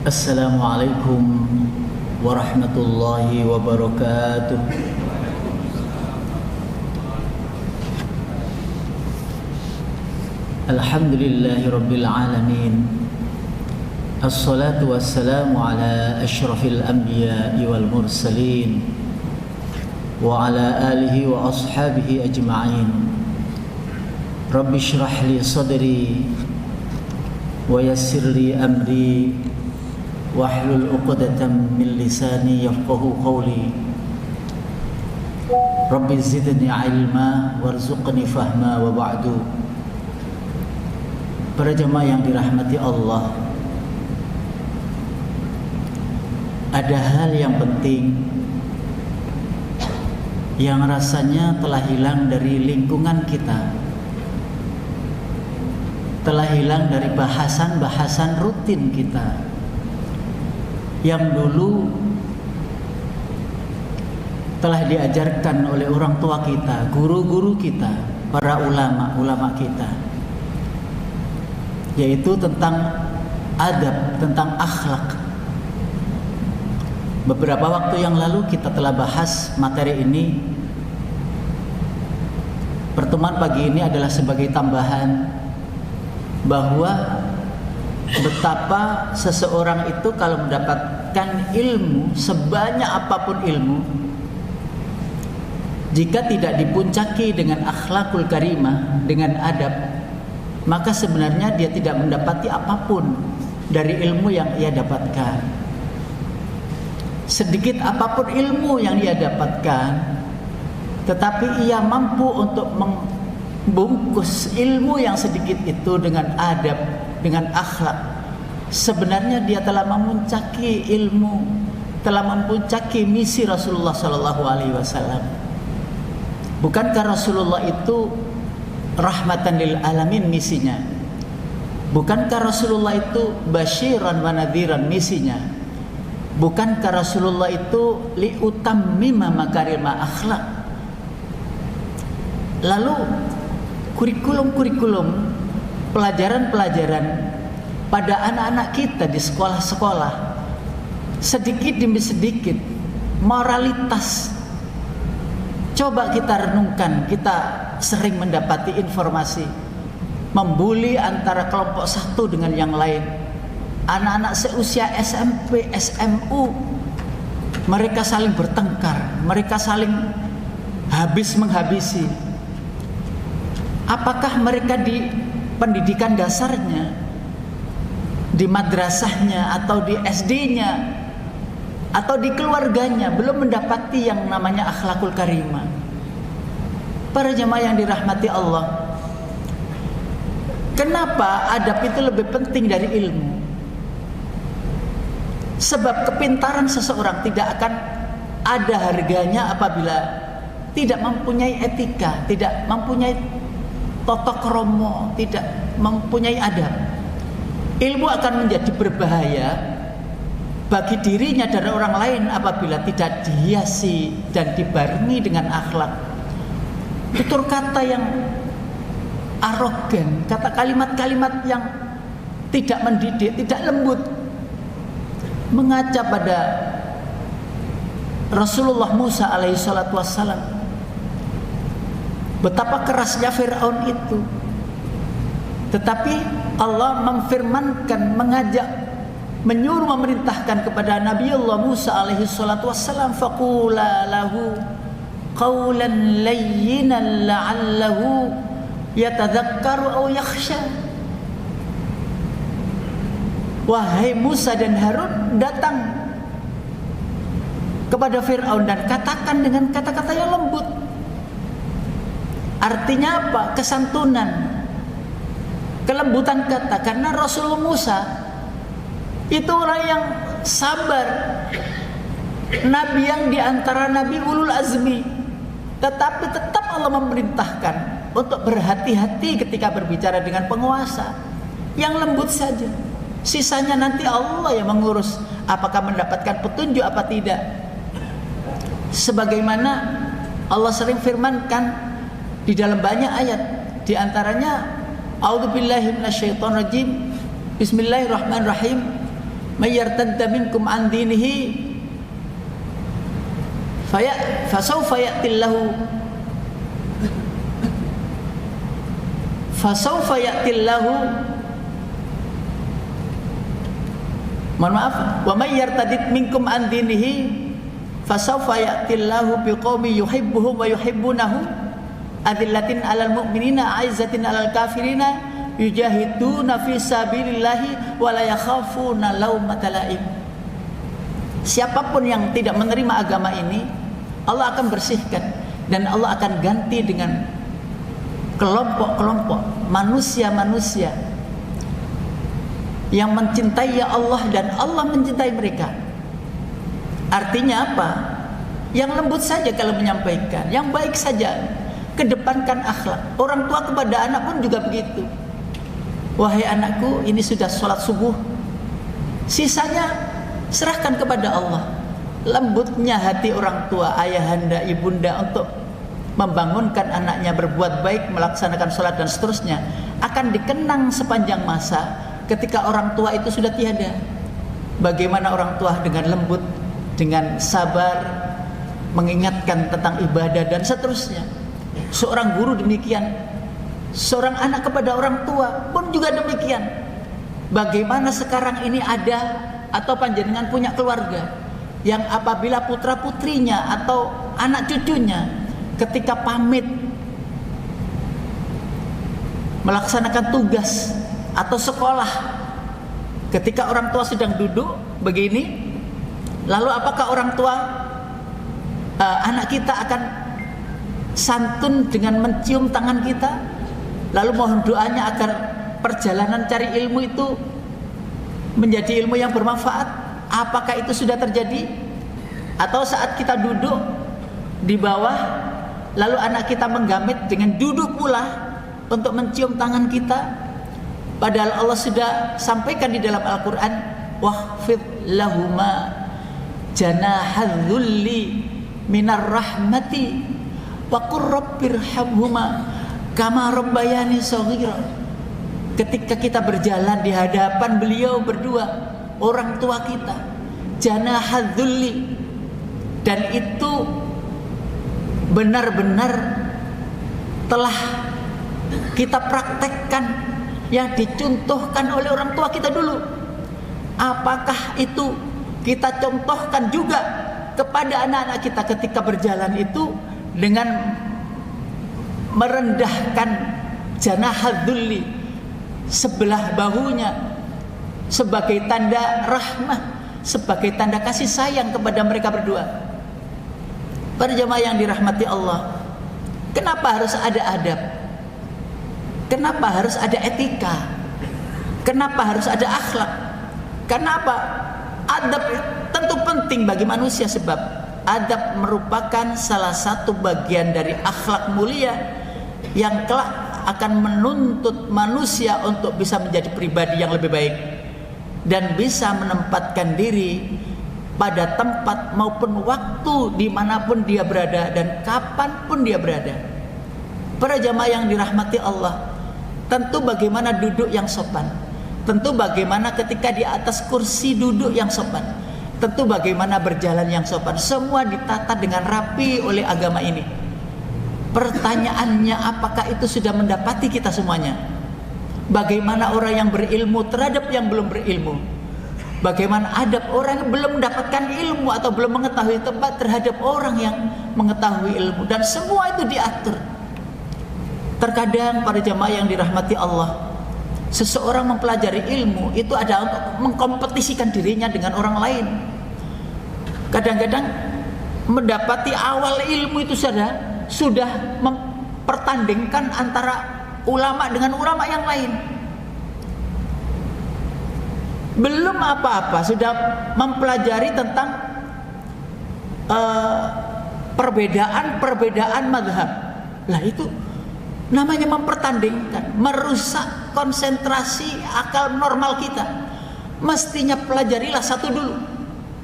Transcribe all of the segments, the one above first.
Assalamualaikum warahmatullahi wabarakatuh. Alhamdulillahi rabbil alamin. Assalatu wassalamu ala asyrafil anbiya'i wal mursalin wa ala alihi wa ashabihi ajma'in. Rabbi shrah li sadri wa yassir li amri wahlul 'uqdatam min lisani yafqahu qawli. Rabbi zidni ilma warzuqni fahma wa ba'du. Para jemaah yang dirahmati Allah, ada hal yang penting yang rasanya telah hilang dari lingkungan kita, telah hilang dari bahasan-bahasan rutin kita yang dulu telah diajarkan oleh orang tua kita, guru-guru kita, para ulama-ulama kita, yaitu tentang adab, tentang akhlak. Beberapa waktu yang lalu kita telah bahas materi ini. Pertemuan pagi ini adalah sebagai tambahan bahwa betapa seseorang itu kalau mendapatkan ilmu, sebanyak apapun ilmu, jika tidak dipuncaki dengan akhlakul karimah, dengan adab, maka sebenarnya dia tidak mendapati apapun dari ilmu yang ia dapatkan. Sedikit apapun ilmu yang dia dapatkan, tetapi ia mampu untuk membungkus ilmu yang sedikit itu dengan adab, dengan akhlak, sebenarnya dia telah memuncaki ilmu, telah memuncaki misi Rasulullah SAW. Bukankah Rasulullah itu rahmatan lil alamin misinya? Bukankah Rasulullah itu basyiran wa nadhiran misinya? Bukankah Rasulullah itu liutammima makarimah akhlak? Lalu kurikulum-kurikulum, pelajaran-pelajaran pada anak-anak kita di sekolah-sekolah, sedikit demi sedikit moralitas. Coba kita renungkan, kita sering mendapati informasi membuli antara kelompok satu dengan yang lain. Anak-anak seusia SMP, SMU, mereka saling bertengkar, mereka saling habis-menghabisi. Apakah mereka di pendidikan dasarnya, di madrasahnya, atau di SD-nya, atau di keluarganya belum mendapati yang namanya akhlakul karimah? Para jemaah yang dirahmati Allah, kenapa adab itu lebih penting dari ilmu? Sebab kepintaran seseorang tidak akan ada harganya apabila tidak mempunyai etika, tidak mempunyai tata krama, tidak mempunyai adab. Ilmu akan menjadi berbahaya bagi dirinya dan orang lain apabila tidak dihiasi dan dibarengi dengan akhlak. Tutur kata yang arogan, kata kalimat-kalimat yang tidak mendidik, tidak lembut, mengaca pada Rasulullah Musa alaihi salatu wassalam. Betapa kerasnya Fir'aun itu, tetapi Allah memfirmankan, mengajak, menyuruh, memerintahkan kepada Nabiullah Musa alaihi salatu wassalam, faqula lahu qawlan layyinan la'allahu yatadhakkaru aw yakhsha. Wahai Musa dan Harun, datang kepada Fir'aun dan katakan dengan kata-kata yang lembut. Artinya apa? Kesantunan, kelembutan kata. Karena Rasulullah Musa itu orang yang sabar, nabi yang diantara nabi ulul azmi, tetapi tetap Allah memerintahkan untuk berhati-hati ketika berbicara dengan penguasa, yang lembut saja. Sisanya nanti Allah yang mengurus apakah mendapatkan petunjuk apa tidak. Sebagaimana Allah sering firmankan di dalam banyak ayat, di antaranya a'udzubillahi minasyaitonirrajim, bismillahirrahmanirrahim, may yartadda minkum an dinihi fasawfa ya'tillahu mohon maaf, wa may yartadid minkum an dinihi fasawfa ya'tillahu biqaumin yuhibbuhum wa yuhibbunahu adillatin 'alal mu'minina 'aizzatin 'alal kafirina yujahiduna fi sabilillahi wa la yakhafuna laumata laim. Siapapun yang tidak menerima agama ini, Allah akan bersihkan dan Allah akan ganti dengan kelompok-kelompok manusia-manusia yang mencintai ya Allah dan Allah mencintai mereka. Artinya apa? Yang lembut saja kalau menyampaikan, yang baik saja, kedepankan akhlak. Orang tua kepada anak pun juga begitu. Wahai anakku, ini sudah sholat subuh, sisanya serahkan kepada Allah. Lembutnya hati orang tua, ayahanda, ibunda untuk membangunkan anaknya berbuat baik, melaksanakan sholat dan seterusnya akan dikenang sepanjang masa. Ketika orang tua itu sudah tiada, bagaimana orang tua dengan lembut, dengan sabar mengingatkan tentang ibadah dan seterusnya. Seorang guru demikian, seorang anak kepada orang tua pun juga demikian. Bagaimana sekarang ini ada atau panjenengan punya keluarga yang apabila putra putrinya atau anak cucunya ketika pamit melaksanakan tugas atau sekolah, ketika orang tua sedang duduk begini, lalu apakah orang tua anak kita akan santun dengan mencium tangan kita, lalu mohon doanya agar perjalanan cari ilmu itu menjadi ilmu yang bermanfaat? Apakah itu sudah terjadi? Atau saat kita duduk di bawah, lalu anak kita menggamit dengan duduk pula untuk mencium tangan kita? Padahal Allah sudah sampaikan di dalam Al-Quran, wahfid lahuma janahadzulli minar rahmati wa qur rabbirhamhuma kama rabbayani shaghira. Ketika kita berjalan di hadapan beliau berdua, orang tua kita, janahadzulli, dan itu benar-benar telah kita praktekkan yang dicontohkan oleh orang tua kita dulu. Apakah itu kita contohkan juga kepada anak-anak kita ketika berjalan itu dengan merendahkan janahadzulli, sebelah bahunya, sebagai tanda rahmah, sebagai tanda kasih sayang kepada mereka berdua? Para jemaah yang dirahmati Allah, kenapa harus ada adab? Kenapa harus ada etika? Kenapa harus ada akhlak? Kenapa? Adab tentu penting bagi manusia, sebab adab merupakan salah satu bagian dari akhlak mulia yang kelak akan menuntut manusia untuk bisa menjadi pribadi yang lebih baik dan bisa menempatkan diri pada tempat maupun waktu dimanapun dia berada dan kapanpun dia berada. Para jamaah yang dirahmati Allah, tentu bagaimana duduk yang sopan, tentu bagaimana ketika di atas kursi duduk yang sopan, tentu bagaimana berjalan yang sopan, semua ditata dengan rapi oleh agama ini. Pertanyaannya, apakah itu sudah mendapati kita semuanya? Bagaimana orang yang berilmu terhadap yang belum berilmu? Bagaimana adab orang yang belum mendapatkan ilmu atau belum mengetahui tempat terhadap orang yang mengetahui ilmu? Dan semua itu diatur. Terkadang para jamaah yang dirahmati Allah, seseorang mempelajari ilmu itu adalah untuk mengkompetisikan dirinya dengan orang lain. Kadang-kadang mendapati awal ilmu itu sudah mempertandingkan antara ulama dengan ulama yang lain. Belum apa-apa sudah mempelajari tentang perbedaan madhab. Lah itu namanya mempertandingkan, merusak konsentrasi akal normal kita. Mestinya pelajarilah satu dulu.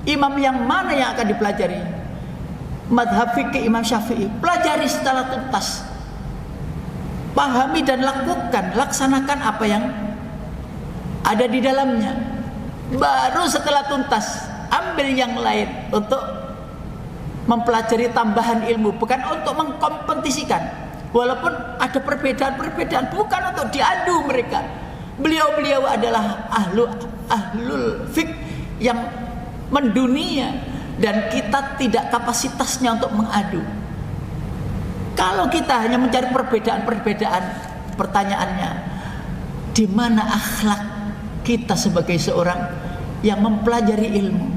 Imam yang mana yang akan dipelajari? Madhab fikih Imam Syafi'i, pelajari secara tuntas, pahami dan lakukan, laksanakan apa yang ada di dalamnya. Baru setelah tuntas ambil yang lain untuk mempelajari tambahan ilmu, bukan untuk mengkompetisikan. Walaupun ada perbedaan-perbedaan, bukan untuk diadu mereka. Beliau-beliau adalah ahlul fiqh yang mendunia, dan kita tidak kapasitasnya untuk mengadu. Kalau kita hanya mencari perbedaan-perbedaan, pertanyaannya, di mana akhlak kita sebagai seorang yang mempelajari ilmu?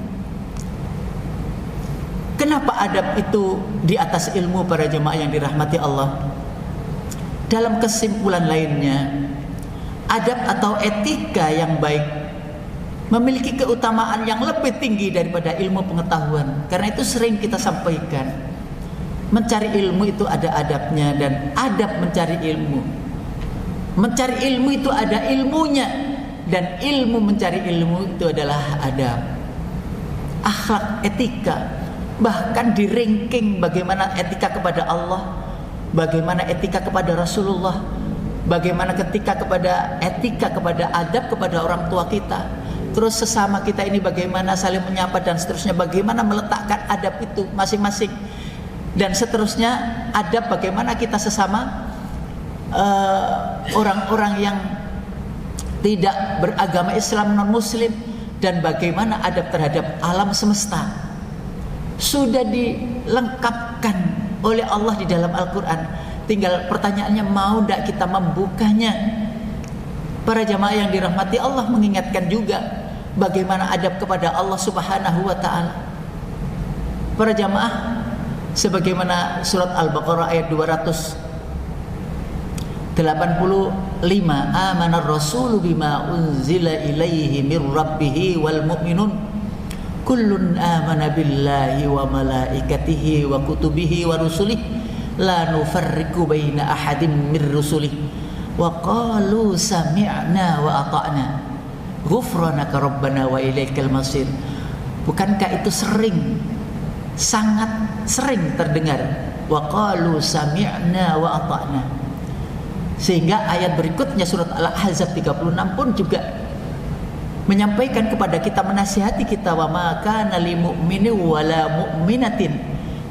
Kenapa adab itu di atas ilmu, para jemaah yang dirahmati Allah? Dalam kesimpulan lainnya, adab atau etika yang baik memiliki keutamaan yang lebih tinggi daripada ilmu pengetahuan. Karena itu sering kita sampaikan, mencari ilmu itu ada adabnya, dan adab mencari ilmu. Mencari ilmu itu ada ilmunya, dan ilmu mencari ilmu itu adalah adab, akhlak, etika. Bahkan di ranking bagaimana etika kepada Allah, bagaimana etika kepada Rasulullah, bagaimana etika kepada adab kepada orang tua kita, terus sesama kita ini bagaimana saling menyapa dan seterusnya, bagaimana meletakkan adab itu masing-masing, dan seterusnya adab bagaimana kita sesama orang-orang yang tidak beragama Islam, non muslim, dan bagaimana adab terhadap alam semesta sudah dilengkapkan oleh Allah di dalam Al-Quran. Tinggal pertanyaannya, mau tidak kita membukanya? Para jamaah yang dirahmati Allah, mengingatkan juga bagaimana adab kepada Allah Subhanahu wa ta'ala. Para jamaah, sebagaimana surat Al-Baqarah ayat 285, amanar rasulu bima unzila ilaihi mir rabbihi wal mu'minun kullun amana billahi wa malaikatihi wa kutubihi wa rusulih la nufarriqu baina ahadim mir rusulih wa qalu sami'na wa ata'na ghufranaka rabbana wa ilaikal masir. Bukankah itu sangat sering terdengar, wa qalu sami'na wa ata'na, sehingga ayat berikutnya surat Al-Ahzab 36 pun juga menyampaikan kepada kita, menasihati kita, wa ma kana lil mu'mini wa la mu'minatin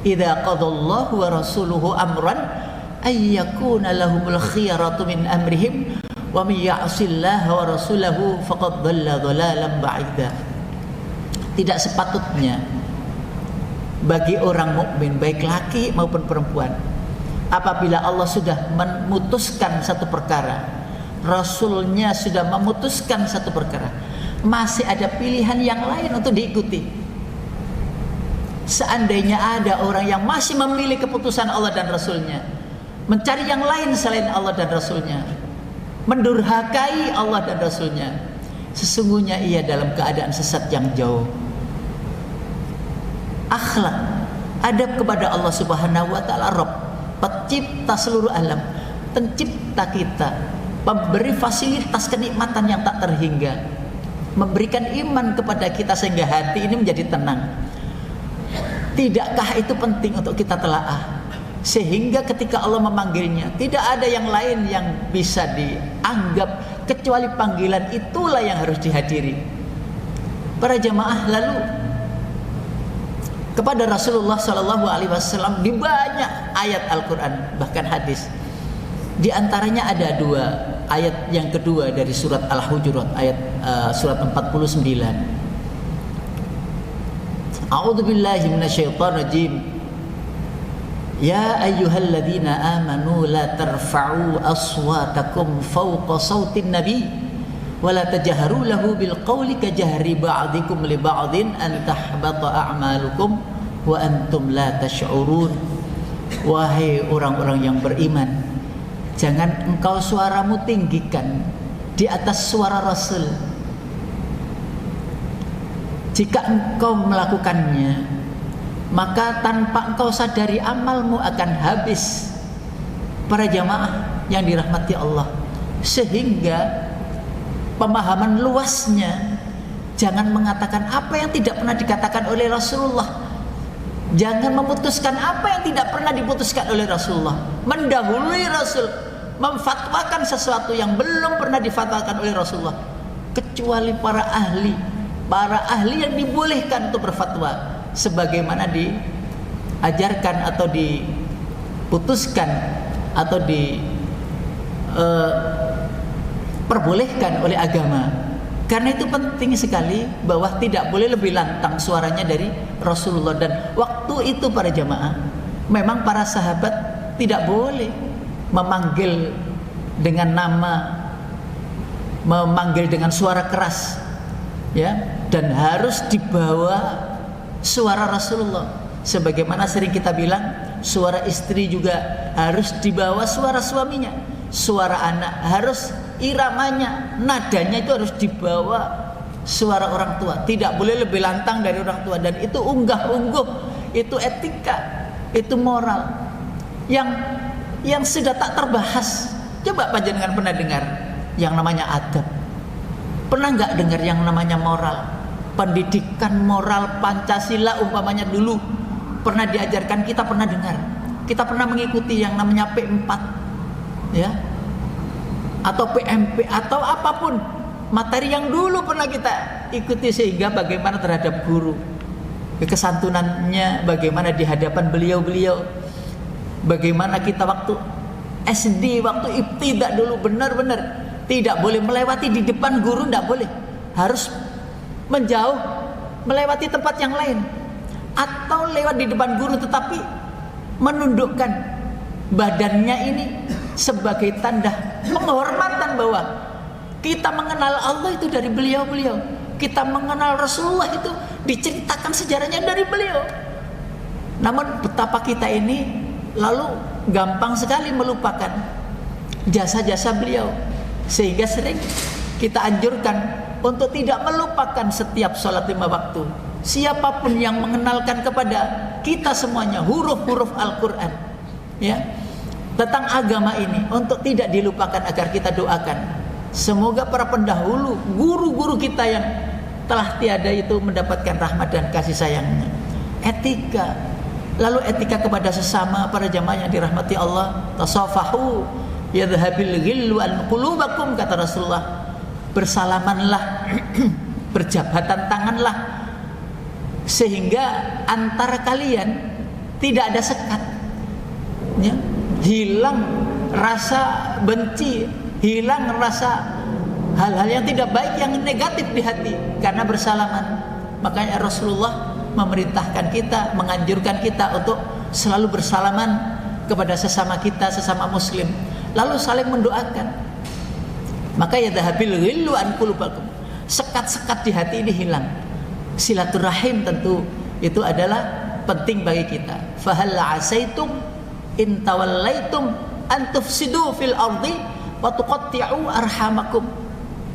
idza qadallahu wa rasuluhu amran ay yakuna lahumul khiyaratu min amrihim wa may ya'sillaha wa rasulahu faqad dhalla dhalalan ba'ida. Tidak sepatutnya bagi orang mukmin, baik laki maupun perempuan, apabila Allah sudah memutuskan satu perkara, Rasulnya sudah memutuskan satu perkara, masih ada pilihan yang lain untuk diikuti. Seandainya ada orang yang masih memilih keputusan Allah dan Rasulnya, mencari yang lain selain Allah dan Rasulnya, mendurhakai Allah dan Rasulnya, sesungguhnya ia dalam keadaan sesat yang jauh. Akhlak, adab kepada Allah Subhanahu wa ta'ala, Rabb, pencipta seluruh alam, pencipta kita, memberi fasilitas kenikmatan yang tak terhingga, memberikan iman kepada kita sehingga hati ini menjadi tenang. Tidakkah itu penting untuk kita telaah, sehingga ketika Allah memanggilnya, tidak ada yang lain yang bisa dianggap kecuali panggilan itulah yang harus dihadiri. Para jamaah, lalu kepada Rasulullah SAW di banyak ayat Al-Quran, bahkan hadis. Di antaranya ada dua ayat, yang kedua dari surat Al-Hujurat ayat surat 49. A'udzu billahi minasyaitonir rajim. Ya ayyuhalladzina amanu la tarfa'u aswatakum fawqa sautin nabi wa la tajharu lahu bil qawli kajahri ba'dikum li ba'din an tahbata a'malukum wa antum la tash'urun. Wahai orang-orang yang beriman, jangan engkau suaramu tinggikan di atas suara Rasul. Jika engkau melakukannya, maka tanpa engkau sadari amalmu akan habis. Para jamaah yang dirahmati Allah, sehingga pemahaman luasnya, jangan mengatakan apa yang tidak pernah dikatakan oleh Rasulullah, jangan memutuskan apa yang tidak pernah diputuskan oleh Rasulullah, mendahului Rasul, memfatwakan sesuatu yang belum pernah difatwakan oleh Rasulullah, kecuali para ahli para ahli yang dibolehkan untuk berfatwa sebagaimana diajarkan atau diputuskan atau diperbolehkan oleh agama. Karena itu penting sekali bahwa tidak boleh lebih lantang suaranya dari Rasulullah. Dan waktu itu para jamaah, memang para sahabat tidak boleh memanggil dengan nama, memanggil dengan suara keras, ya, dan harus dibawa suara Rasulullah. Sebagaimana sering kita bilang, suara istri juga harus dibawa suara suaminya, suara anak harus iramanya, nadanya itu harus dibawa suara orang tua. Tidak boleh lebih lantang dari orang tua. Dan itu unggah-ungguh, itu etika, itu moral yang sudah tak terbahas. Coba panjenengan pernah dengar yang namanya adab? Pernah nggak dengar yang namanya moral? Pendidikan moral Pancasila umpamanya dulu pernah diajarkan, kita pernah dengar, kita pernah mengikuti yang namanya P4, ya, atau PMP atau apapun materi yang dulu pernah kita ikuti. Sehingga bagaimana terhadap guru, kesantunannya bagaimana di hadapan beliau-beliau, bagaimana kita waktu SD, waktu ibtidak dulu benar-benar tidak boleh melewati di depan guru, tidak boleh, harus menjauh melewati tempat yang lain, atau lewat di depan guru tetapi menundukkan badannya ini sebagai tanda penghormatan bahwa kita mengenal Allah itu dari beliau-beliau, kita mengenal Rasulullah itu diceritakan sejarahnya dari beliau. Namun betapa kita ini lalu gampang sekali melupakan jasa-jasa beliau, sehingga sering kita anjurkan untuk tidak melupakan setiap sholat 5 waktu. Siapapun yang mengenalkan kepada kita semuanya huruf-huruf Al-Quran, ya, tentang agama ini, untuk tidak dilupakan, agar kita doakan semoga para pendahulu, guru-guru kita yang telah tiada itu mendapatkan rahmat dan kasih sayangnya. Etika, lalu etika kepada sesama para jamaah yang dirahmati Allah. Tasafahu yadhhabil ghillu an qulubakum, kata Rasulullah. Bersalamanlah, berjabatan tanganlah, sehingga antara kalian tidak ada sekat, ya, hilang rasa benci, hilang rasa hal-hal yang tidak baik, yang negatif di hati karena bersalaman. Makanya Rasulullah memerintahkan kita, menganjurkan kita untuk selalu bersalaman kepada sesama kita, sesama muslim, lalu saling mendoakan. Maka ya dhahabil ghillu an qulubakum, sekat-sekat di hati ini hilang. Silaturahim tentu itu adalah penting bagi kita. Fahal asaitum in tawallaitum an tufsidu fil ardi wa tuqatti'u arhamakum.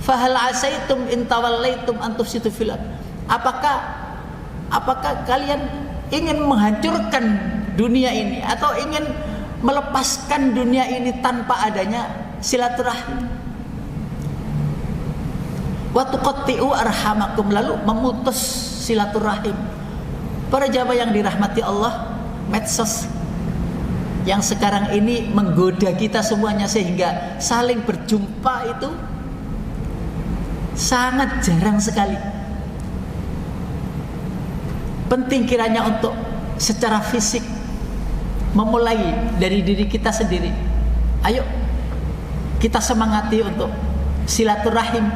Fahal asaitum in tawallaitum an tufsidu fil ardi. Apakah kalian ingin menghancurkan dunia ini atau ingin melepaskan dunia ini tanpa adanya silaturahim? Wa tuqatti'u arhamakum, lalu memutus silaturahim. Para jamaah yang dirahmati Allah, medsos yang sekarang ini menggoda kita semuanya, sehingga saling berjumpa itu sangat jarang sekali. Penting kiranya untuk secara fisik memulai dari diri kita sendiri. Ayo kita semangati untuk silaturahim,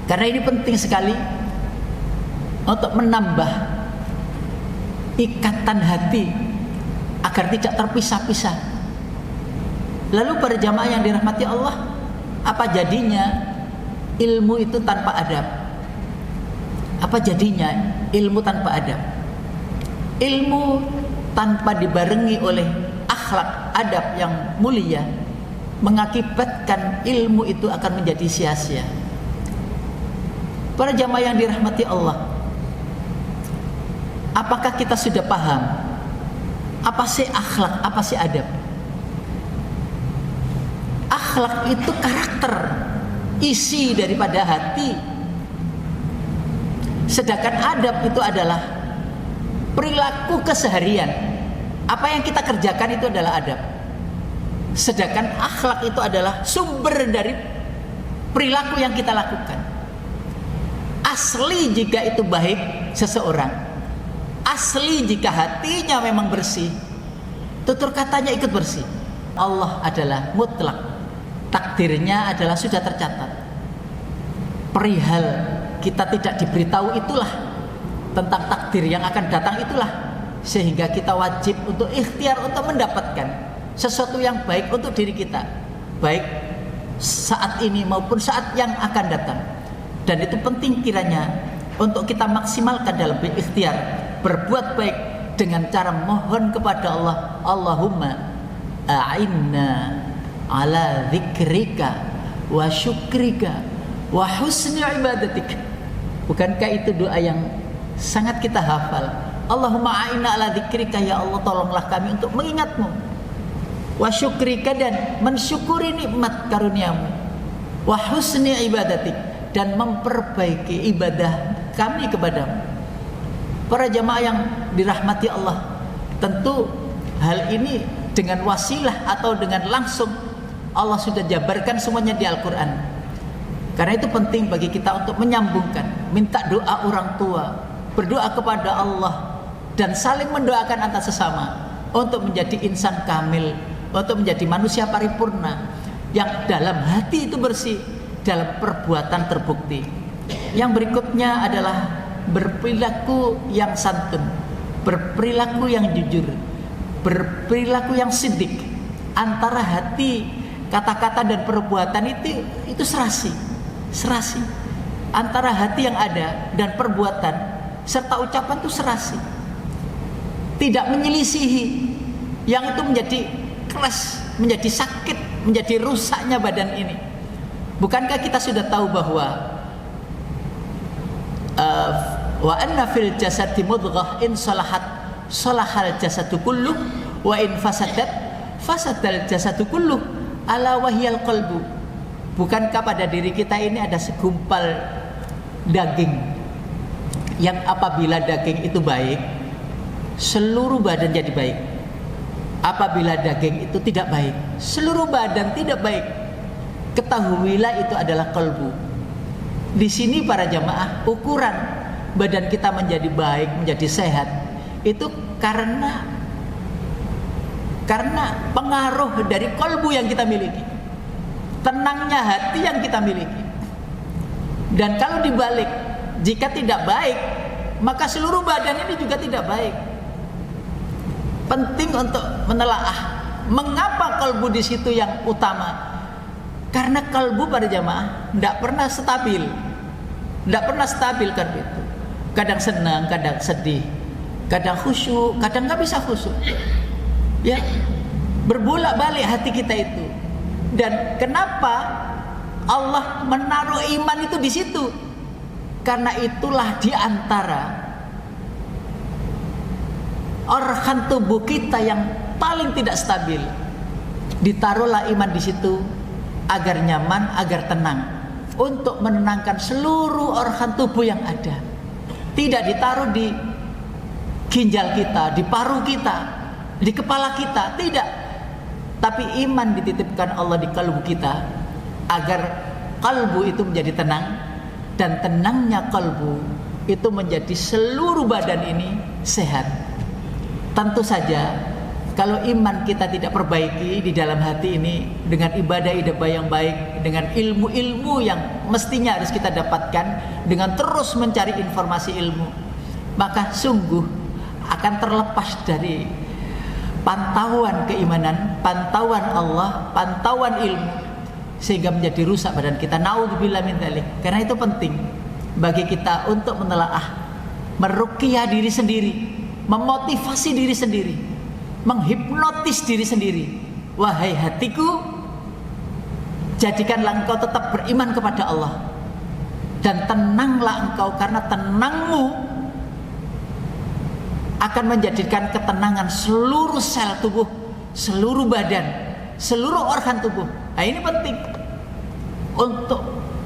karena ini penting sekali untuk menambah ikatan hati agar tidak terpisah-pisah. Lalu para jamaah yang dirahmati Allah, apa jadinya ilmu itu tanpa adab? Apa jadinya ilmu tanpa adab? Ilmu tanpa dibarengi oleh akhlak adab yang mulia mengakibatkan ilmu itu akan menjadi sia-sia. Para jamaah yang dirahmati Allah, apakah kita sudah paham apa sih akhlak, apa sih adab? Akhlak itu karakter, isi daripada hati. Sedangkan adab itu adalah perilaku keseharian. Apa yang kita kerjakan itu adalah adab. Sedangkan akhlak itu adalah sumber dari perilaku yang kita lakukan. asli jika itu baik seseorang, asli jika hatinya memang bersih, tutur katanya ikut bersih. Allah adalah mutlak, takdirnya adalah sudah tercatat. Perihal kita tidak diberitahu itulah tentang takdir yang akan datang itulah, sehingga kita wajib untuk ikhtiar untuk mendapatkan sesuatu yang baik untuk diri kita, baik saat ini maupun saat yang akan datang. Dan itu penting kiranya untuk kita maksimalkan dalam berikhtiar berbuat baik dengan cara mohon kepada Allah, Allahumma a'inna ala dzikrika wa syukrika wa husni ibadatik. Bukankah itu doa yang sangat kita hafal? Allahumma a'inna ala dzikrika, ya Allah tolonglah kami untuk mengingatmu, wa syukrika, dan mensyukuri nikmat karuniamu, wa husni ibadatik, dan memperbaiki ibadah kami kepadamu. Para jamaah yang dirahmati Allah, tentu hal ini dengan wasilah atau dengan langsung Allah sudah jabarkan semuanya di Al-Quran. Karena itu penting bagi kita untuk menyambungkan, minta doa orang tua, berdoa kepada Allah, dan saling mendoakan antar sesama untuk menjadi insan kamil, untuk menjadi manusia paripurna yang dalam hati itu bersih, dalam perbuatan terbukti. Yang berikutnya adalah berperilaku yang santun, berperilaku yang jujur, berperilaku yang sidik. Antara hati, kata-kata dan perbuatan itu serasi. Antara hati yang ada dan perbuatan serta ucapan itu serasi. Tidak menyelisihi, yang itu menjadi keras, menjadi sakit, menjadi rusaknya badan ini. Bukankah kita sudah tahu bahwa wa anna fil jasadi mudghah in salahat salahal jasadu kulluh wa in fasadat fasadal jasadu kulluh ala wahyal qalbu. Bukankah pada diri kita ini ada segumpal daging yang apabila daging itu baik, seluruh badan jadi baik. Apabila daging itu tidak baik, seluruh badan tidak baik. Ketahuilah itu adalah kalbu. Di sini para jamaah, ukuran badan kita menjadi baik, menjadi sehat, itu karena pengaruh dari kalbu yang kita miliki, tenangnya hati yang kita miliki. Dan kalau dibalik, jika tidak baik, maka seluruh badan ini juga tidak baik. Penting untuk menelaah mengapa kalbu di situ yang utama. Karena kalbu pada jamaah tidak pernah stabil, kan itu. Kadang senang, kadang sedih, kadang khusyuk, kadang nggak bisa khusyuk. Ya, berbolak-balik hati kita itu. Dan kenapa Allah menaruh iman itu di situ? Karena itulah di antara organ tubuh kita yang paling tidak stabil. Ditaruhlah iman di situ agar nyaman, agar tenang, untuk menenangkan seluruh organ tubuh yang ada. Tidak ditaruh di ginjal kita, di paru kita, di kepala kita, tidak. Tapi iman dititipkan Allah di kalbu kita agar kalbu itu menjadi tenang, dan tenangnya kalbu itu menjadi seluruh badan ini sehat. Tentu saja kalau iman kita tidak perbaiki di dalam hati ini dengan ibadah-ibadah yang baik, dengan ilmu-ilmu yang mestinya harus kita dapatkan, dengan terus mencari informasi ilmu, maka sungguh akan terlepas dari pantauan keimanan, pantauan Allah, pantauan ilmu, sehingga menjadi rusak badan kita. Naudzubillah min dzalik. Karena itu penting bagi kita untuk menelaah, meruqyah diri sendiri, memotivasi diri sendiri, menghipnotis diri sendiri. Wahai hatiku, jadikanlah engkau tetap beriman kepada Allah, dan tenanglah engkau, karena tenangmu akan menjadikan ketenangan seluruh sel tubuh, seluruh badan, seluruh organ tubuh. Nah, ini penting untuk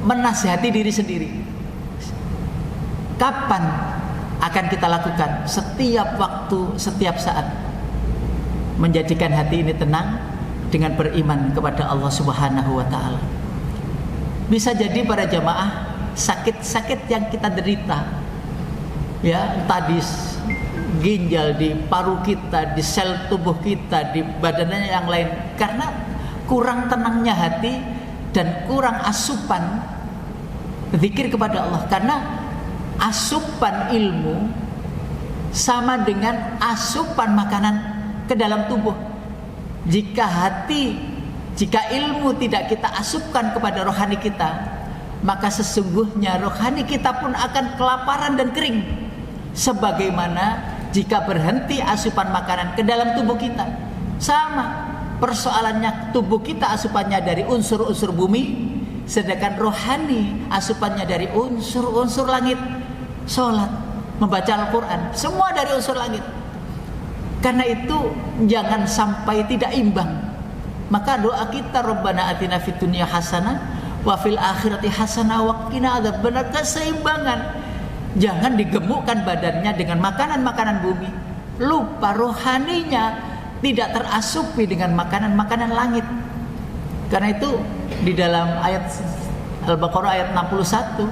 menasihati diri sendiri. Kapan akan kita lakukan? Setiap waktu, setiap saat. Menjadikan hati ini tenang dengan beriman kepada Allah Subhanahu wa ta'ala. Bisa jadi para jamaah sakit-sakit yang kita derita, ya, entah di ginjal, di paru kita, di sel tubuh kita, di badannya yang lain, karena kurang tenangnya hati dan kurang asupan zikir kepada Allah. Karena asupan ilmu sama dengan asupan makanan ke dalam tubuh. Jika ilmu tidak kita asupkan kepada rohani kita, maka sesungguhnya rohani kita pun akan kelaparan dan kering. Sebagaimana jika berhenti asupan makanan ke dalam tubuh kita, sama persoalannya. Tubuh kita asupannya dari unsur-unsur bumi, sedangkan rohani asupannya dari unsur-unsur langit. Sholat, membaca Al-Quran, semua dari unsur langit. Karena itu jangan sampai tidak imbang. Maka doa kita, Rabbana atina fid dunya hasanah wa fil akhirati hasanah wa qina adzabannar, keseimbangan. Jangan digemukkan badannya dengan makanan-makanan bumi, lupa rohaninya tidak terasupi dengan makanan-makanan langit. Karena itu di dalam ayat Al-Baqarah ayat 61,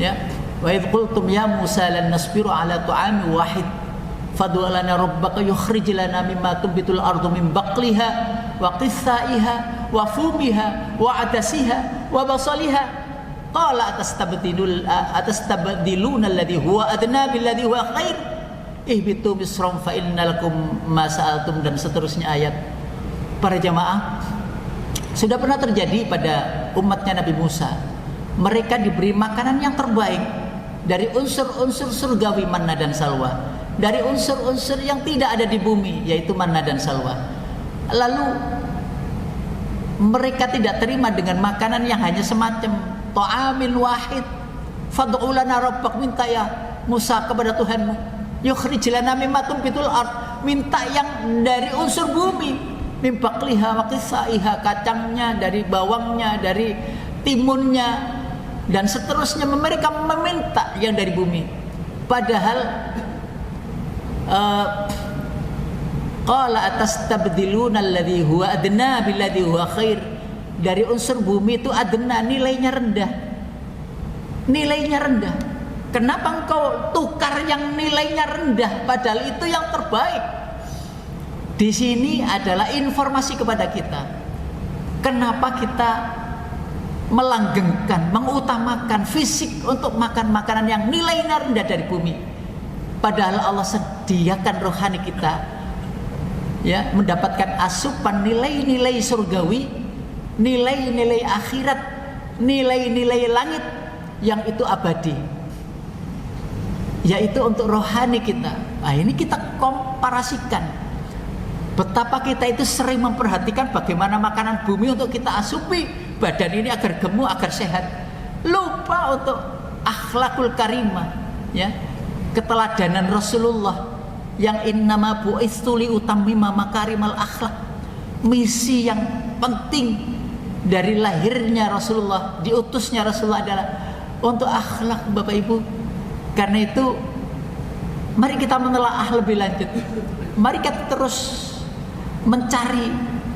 ya, wa idh qultum ya Musa lan nasbiru ala ta'ami wahid fad'u lana rabbaka yukhrij lana mimma tunbitul ardu min baqliha wa qithaiha wa fumiha wa adasiha wa basaliha. Qala atastabdiluna alladhi huwa adna billadhi huwa khair ihbitu misram fa inna lakum ma sa'altum, dan seterusnya ayat. Para jamaah, sudah pernah terjadi pada umatnya Nabi Musa. Mereka diberi makanan yang terbaik dari unsur-unsur surgawi, manna dan salwa, dari unsur-unsur yang tidak ada di bumi, yaitu manna dan salwa. Lalu mereka tidak terima dengan makanan yang hanya semacam ta'amin wahid. Fad'u lana rabbak, minta ya Musa kepada Tuhanmu, yukhrij lana mimma tunbitul ard, minta yang dari unsur bumi, min baqliha wa qithaiha, kacangnya, dari bawangnya, dari timunnya, dan seterusnya. Mereka meminta yang dari bumi. Padahal qala atastabdiluna alladhi huwa adna billadhi huwa khair, dari unsur bumi itu adna, nilainya rendah. Nilainya rendah. Kenapa engkau tukar yang nilainya rendah padahal itu yang terbaik? Di sini adalah informasi kepada kita. Kenapa kita melanggengkan, mengutamakan fisik untuk makan makanan yang nilainya rendah dari bumi, padahal Allah sediakan rohani kita, ya, mendapatkan asupan nilai-nilai surgawi, nilai-nilai akhirat, nilai-nilai langit yang itu abadi, yaitu untuk rohani kita. Nah, ini kita komparasikan betapa kita itu sering memperhatikan bagaimana makanan bumi untuk kita asupi badan ini agar gemuk, agar sehat. Lupa untuk akhlakul karimah, ya, keteladanan Rasulullah yang innama bu'istu li utammima makarimal akhlak. Misi yang penting dari lahirnya Rasulullah, diutusnya Rasulullah adalah untuk akhlak, Bapak Ibu. Karena itu mari kita menelaah lebih lanjut. Mari kita terus mencari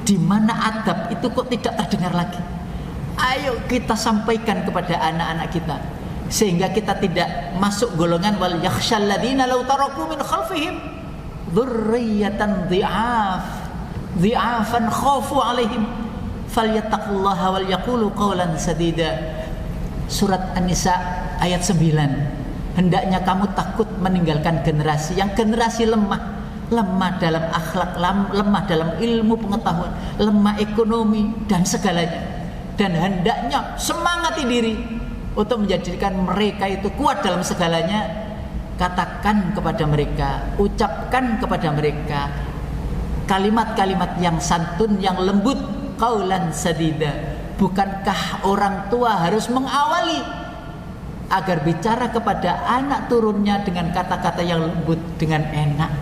di mana adab itu kok tidak terdengar lagi. Ayo kita sampaikan kepada anak-anak kita, sehingga kita tidak masuk golongan wal yakhshal ladzina law taraku min khalfihim dzurriyyatan dhi'afan khafu 'alaihim falyattaqullaha wal yaqulu qawlan sadida. Surat An-Nisa ayat 9. Hendaknya kamu takut meninggalkan generasi yang generasi lemah dalam akhlak, lemah dalam ilmu pengetahuan, lemah ekonomi dan segalanya. Dan hendaknya semangati diri untuk menjadikan mereka itu kuat dalam segalanya. Katakan kepada mereka, ucapkan kepada mereka kalimat-kalimat yang santun, yang lembut, qaulan sadida. Bukankah orang tua harus mengawali agar bicara kepada anak turunnya dengan kata-kata yang lembut, dengan enak,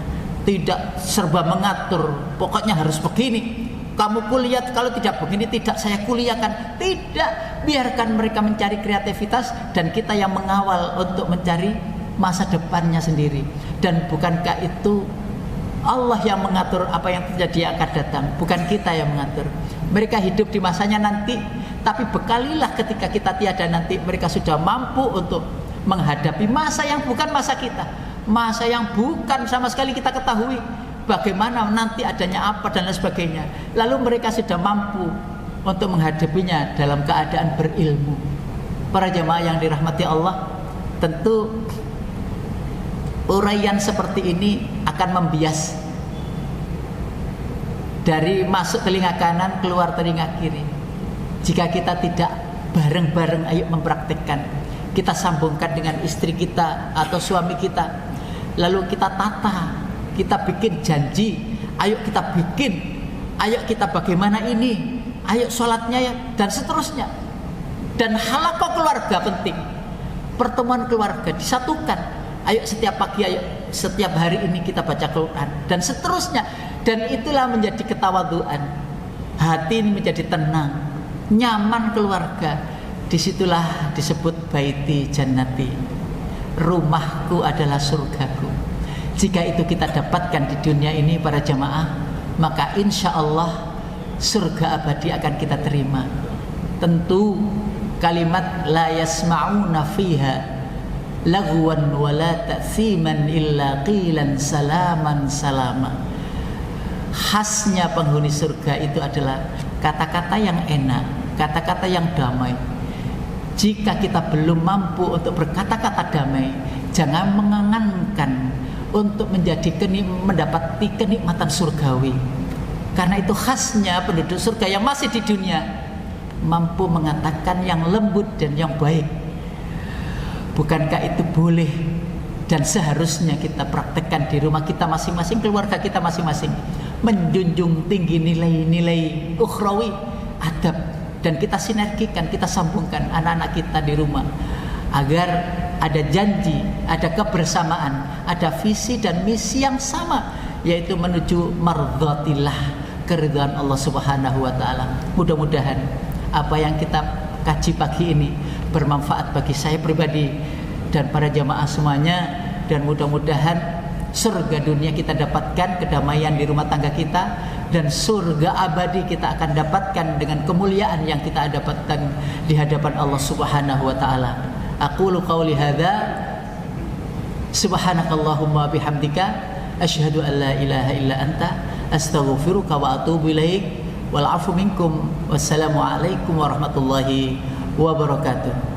tidak serba mengatur, pokoknya harus begini, kamu kuliah, kalau tidak begini tidak saya kuliahkan. Tidak, biarkan mereka mencari kreativitas dan kita yang mengawal untuk mencari masa depannya sendiri. Dan bukankah itu Allah yang mengatur apa yang terjadi akan datang, bukan kita yang mengatur. Mereka hidup di masanya nanti, Tapi bekalilah ketika kita tiada nanti, mereka sudah mampu untuk menghadapi masa yang bukan masa kita, masa yang bukan sama sekali kita ketahui bagaimana nanti adanya apa dan lain sebagainya. Lalu mereka sudah mampu untuk menghadapinya dalam keadaan berilmu. Para jemaah yang dirahmati Allah, tentu uraian seperti ini akan membias dari masuk telinga kanan keluar telinga kiri. Jika kita tidak bareng-bareng ayo mempraktikkan, kita sambungkan dengan istri kita atau suami kita, lalu kita tata, kita bikin janji, ayo kita bikin, ayo kita bagaimana ini, ayo sholatnya ya, dan seterusnya. Dan halaqah keluarga penting, pertemuan keluarga disatukan, ayo setiap pagi, ayo setiap hari ini kita baca Quran, dan seterusnya. Dan itulah menjadi ketawaduan, hati ini menjadi tenang, nyaman keluarga. Disitulah disebut baiti jannati, rumahku adalah surgaku. Jika itu kita dapatkan di dunia ini para jamaah, maka insya Allah surga abadi akan kita terima. Tentu kalimat la yasma'una fiha lagwan wa la ta'thiman illa qilan salaman salama. Khasnya penghuni surga itu adalah kata-kata yang enak, kata-kata yang damai. Jika kita belum mampu untuk berkata-kata damai, jangan mengangankan untuk mendapati kenikmatan surgawi. Karena itu khasnya penduduk surga yang masih di dunia, mampu mengatakan yang lembut dan yang baik. Bukankah itu boleh dan seharusnya kita praktekkan di rumah kita masing-masing, keluarga kita masing-masing, menjunjung tinggi nilai-nilai ukhrawi, adab, dan kita sinergikan, kita sambungkan anak-anak kita di rumah agar ada janji, ada kebersamaan, ada visi dan misi yang sama, yaitu menuju mardhatillah, keridhaan Allah Subhanahu wa taala. Mudah-mudahan apa yang kita kaji pagi ini bermanfaat bagi saya pribadi dan para jamaah semuanya, dan mudah-mudahan surga dunia kita dapatkan, kedamaian di rumah tangga kita, dan surga abadi kita akan dapatkan dengan kemuliaan yang kita dapatkan di hadapan Allah Subhanahu wa taala. Aqulu qauli hadza, subhanakallahumma bihamdika asyhadu an la ilaha illa anta astaghfiruka wa atubu ilaik. Wal afu minkum. Wassalamu alaikum warahmatullahi wabarakatuh.